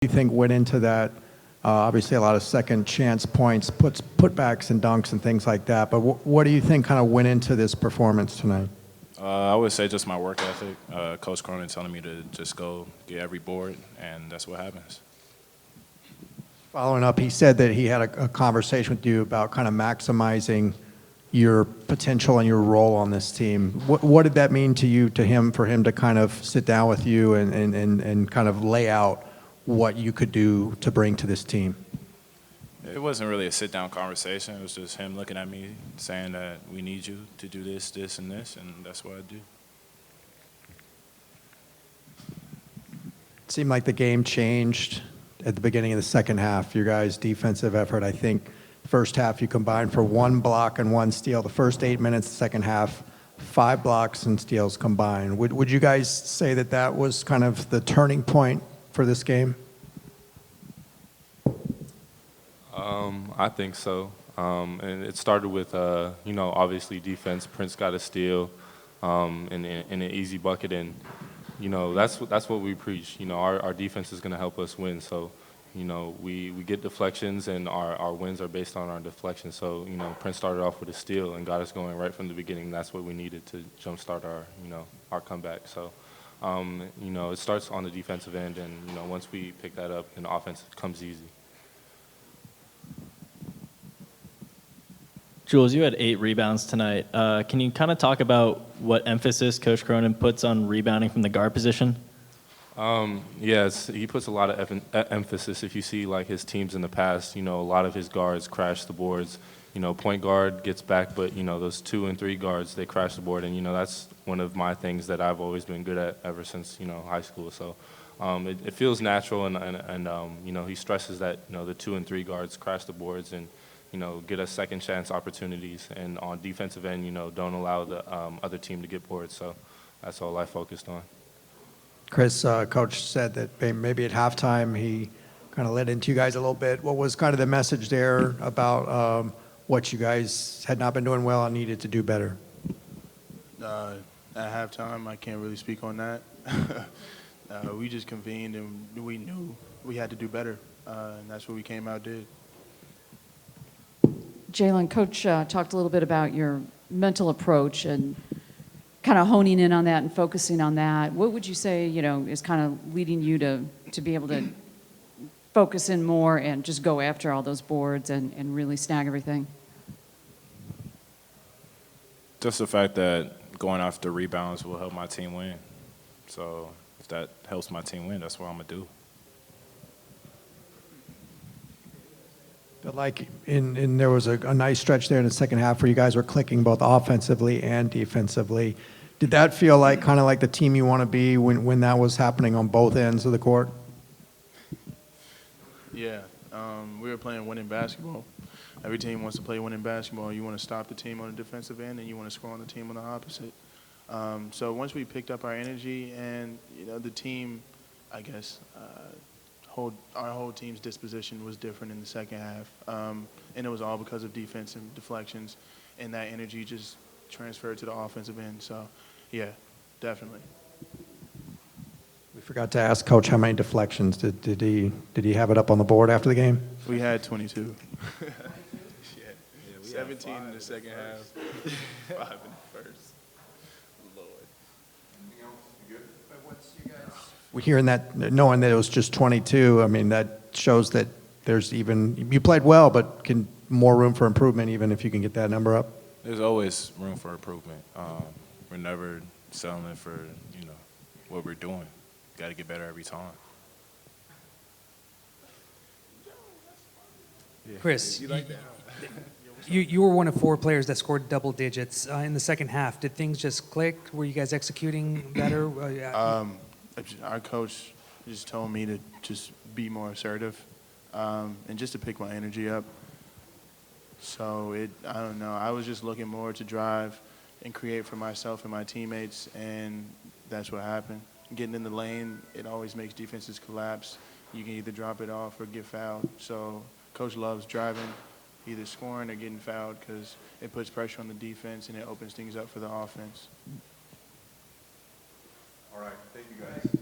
do you think went into that? Obviously, a lot of second chance points, putbacks and dunks and things like that. But what do you think kind of went into this performance tonight? I would say just my work ethic. Coach Cronin telling me to just go get every board, and that's what happens. Following up, he said that he had a conversation with you about kind of maximizing your potential and your role on this team. What did that mean to you, to him, for him to kind of sit down with you and kind of lay out what you could do to bring to this team? It wasn't really a sit-down conversation. It was just him looking at me, saying that we need you to do this, this, and this, and that's what I do. It seemed like the game changed at the beginning of the second half. Your guys' defensive effort, I think, first half you combined for 1 block and 1 steal. The first 8 minutes, the second half, 5 blocks and steals combined. Would you guys say that that was kind of the turning point for this game? I think so. And it started with, obviously defense. Prince got a steal in an easy bucket, and that's what we preach. Our defense is going to help us win. So, we get deflections, and our wins are based on our deflections. So, Prince started off with a steal and got us going right from the beginning. That's what we needed to jumpstart our comeback. So, it starts on the defensive end, and once we pick that up, then the offense comes easy. Jules, you had 8 rebounds tonight. Can you kind of talk about what emphasis Coach Cronin puts on rebounding from the guard position? Yes, he puts a lot of emphasis. If you see like his teams in the past, a lot of his guards crash the boards. Point guard gets back, but those 2 and 3 guards, they crash the board, and that's one of my things that I've always been good at ever since high school. So it feels natural, and he stresses that the 2 and 3 guards crash the boards and get us second chance opportunities, and on defensive end, don't allow the other team to get boards. So that's all I focused on. Chris, Coach said that maybe at halftime he kind of led into you guys a little bit. What was kind of the message there about what you guys had not been doing well and needed to do better? At halftime, I can't really speak on that. We just convened, and we knew we had to do better, and that's what we came out did. Jalen, Coach talked a little bit about your mental approach and kind of honing in on that and focusing on that. What would you say, is kind of leading you to be able to focus in more and just go after all those boards and really snag everything? Just the fact that going after rebounds will help my team win. So if that helps my team win, that's what I'm going to do. But there was a nice stretch there in the second half where you guys were clicking both offensively and defensively. Did that feel like kind of like the team you want to be when that was happening on both ends of the court? Yeah, we were playing winning basketball. Every team wants to play winning basketball. You want to stop the team on the defensive end, and you want to score on the team on the opposite. So once we picked up our energy and the team, I guess, our whole team's disposition was different in the second half, and it was all because of defense and deflections, and that energy just transferred to the offensive end. So, yeah, definitely. We forgot to ask Coach how many deflections. Did he have it up on the board after the game? We had 22. Yeah, 17 in the second half, 5 in the first. Lord. We're hearing that, knowing that it was just 22. I mean, that shows that there's you played well, but more room for improvement, even if you can get that number up. There's always room for improvement. We're never settling for what we're doing. Got to get better every time. Chris, you were one of 4 players that scored double digits in the second half. Did things just click? Were you guys executing better? Our coach just told me to just be more assertive and just to pick my energy up. So I don't know. I was just looking more to drive and create for myself and my teammates, and that's what happened. Getting in the lane, it always makes defenses collapse. You can either drop it off or get fouled. So Coach loves driving, either scoring or getting fouled, because it puts pressure on the defense and it opens things up for the offense. All right. Thank you, guys.